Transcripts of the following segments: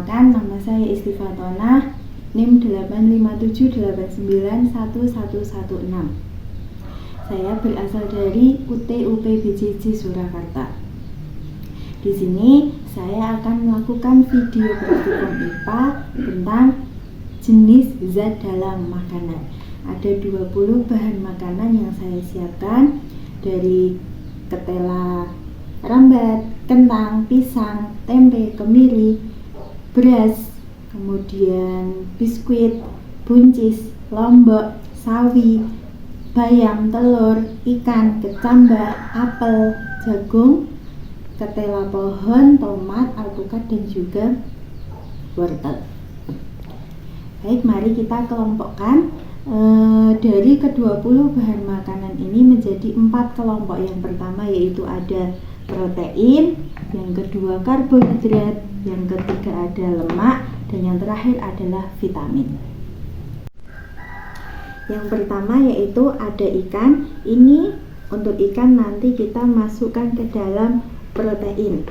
Perkenalkan, nama saya Istifatona, NIM 857891116. Saya berasal dari UT UPBJJ Surakarta. Di sini saya akan melakukan video praktikum IPA tentang jenis zat dalam makanan. Ada 20 bahan makanan yang saya siapkan, dari ketela rambat, kentang, pisang, tempe, kemiri, beras, kemudian biskuit, buncis, lombok, sawi, bayam, telur, ikan, kecambah, apel, jagung, ketela pohon, tomat, alpukat, dan juga wortel. Baik, mari kita kelompokkan dari ke-20 bahan makanan ini menjadi 4 kelompok. Yang pertama yaitu ada protein, yang kedua karbohidrat, yang ketiga ada lemak, dan yang terakhir adalah vitamin. Yang pertama yaitu ada ikan. Ini untuk ikan nanti kita masukkan ke dalam protein.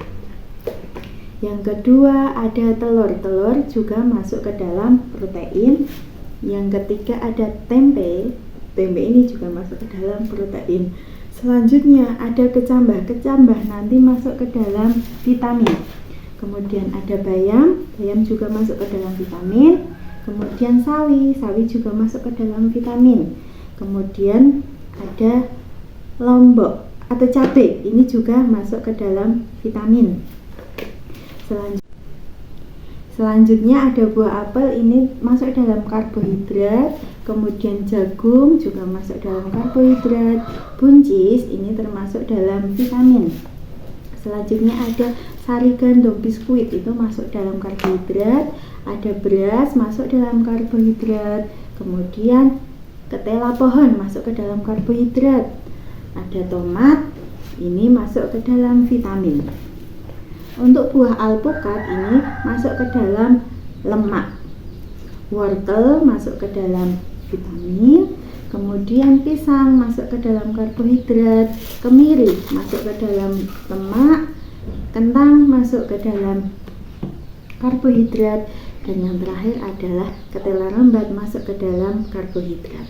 Yang kedua ada telur. Telur juga masuk ke dalam protein. Yang ketiga ada tempe. Tempe ini juga masuk ke dalam protein. Selanjutnya ada kecambah. Kecambah nanti masuk ke dalam vitamin. Kemudian ada bayam. Bayam juga masuk ke dalam vitamin. Kemudian sawi. Sawi juga masuk ke dalam vitamin. Kemudian ada lombok atau cabai. Ini juga masuk ke dalam vitamin. Selanjutnya ada buah apel, ini masuk dalam karbohidrat. Kemudian jagung juga masuk dalam karbohidrat. Buncis ini termasuk dalam vitamin. Selanjutnya ada sari gandum, biskuit itu masuk dalam karbohidrat. Ada beras masuk dalam karbohidrat. Kemudian ketela pohon masuk ke dalam karbohidrat. Ada tomat, ini masuk ke dalam vitamin. Untuk buah alpukat ini masuk ke dalam lemak. Wortel masuk ke dalam vitamin. Kemudian pisang masuk ke dalam karbohidrat. Kemiri masuk ke dalam lemak. Kentang masuk ke dalam karbohidrat. Dan yang terakhir adalah ketela rambat masuk ke dalam karbohidrat.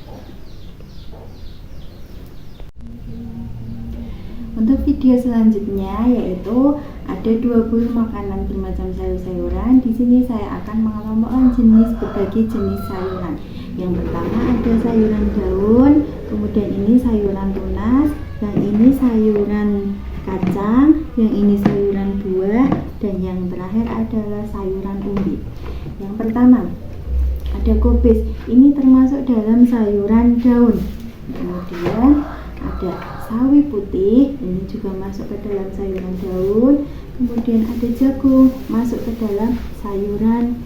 Untuk video selanjutnya yaitu ada 20 makanan bermacam sayur-sayuran. Di sini saya akan mengelompokkan berbagai jenis sayuran. Yang pertama ada sayuran daun, kemudian ini sayuran tunas, yang ini sayuran kacang, yang ini sayuran buah, dan yang terakhir adalah sayuran umbi. Yang pertama ada kubis, ini termasuk dalam sayuran daun. Kemudian ada sawi putih, ini juga masuk ke dalam sayuran daun. Kemudian ada jagung, masuk ke dalam sayuran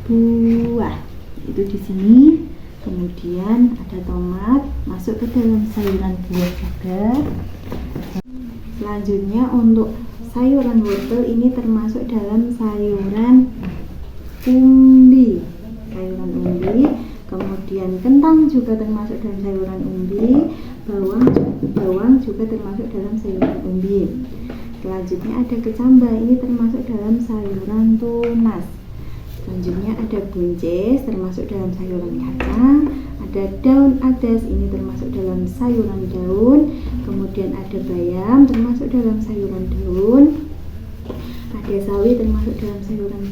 buah, itu di sini. Kemudian ada tomat, masuk ke dalam sayuran buah juga. Selanjutnya untuk sayuran wortel, ini termasuk dalam sayuran umbi. Sayuran umbi. Kemudian kentang juga termasuk dalam sayuran umbi. Bawang juga termasuk dalam sayuran umbi. Selanjutnya ada kecambah, ini termasuk dalam sayuran tunas. Selanjutnya ada buncis, termasuk dalam sayuran kacang. Ada daun adas, ini termasuk dalam sayuran daun. Kemudian ada bayam, termasuk dalam sayuran daun. Ada sawi, termasuk dalam sayuran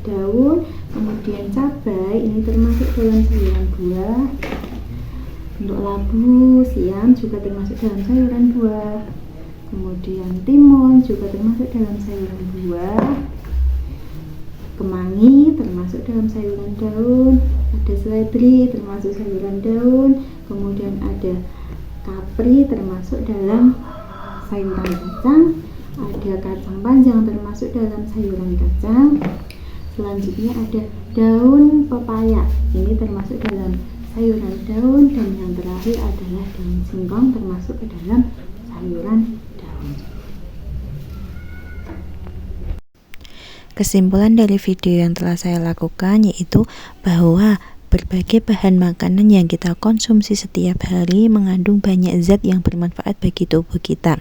daun. Kemudian cabai, ini termasuk dalam sayuran buah. Untuk labu, siam juga termasuk dalam sayuran buah. Kemudian timun juga termasuk dalam sayuran buah. Kemangi termasuk dalam sayuran daun. Ada seledri termasuk sayuran daun. Kemudian ada kapri termasuk dalam sayuran kacang. Ada kacang panjang termasuk dalam sayuran kacang. Selanjutnya ada daun pepaya, ini termasuk dalam sayuran daun. Dan yang terakhir adalah daun singkong, termasuk ke dalam sayuran daun. Kesimpulan dari video yang telah saya lakukan yaitu bahwa Berbagai bahan makanan yang kita konsumsi setiap hari mengandung banyak zat yang bermanfaat bagi tubuh kita.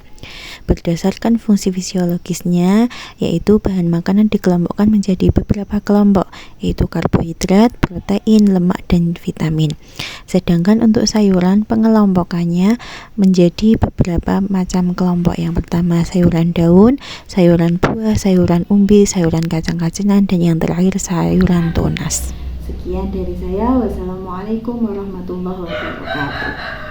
Berdasarkan fungsi fisiologisnya, yaitu bahan makanan dikelompokkan menjadi beberapa kelompok, yaitu karbohidrat, protein, lemak, dan vitamin. Sedangkan untuk sayuran, pengelompokannya menjadi beberapa macam kelompok. Yang pertama sayuran daun, sayuran buah, sayuran umbi, sayuran kacang-kacangan, dan yang terakhir sayuran tunas. Sekian dari saya. Wassalamualaikum warahmatullahi wabarakatuh.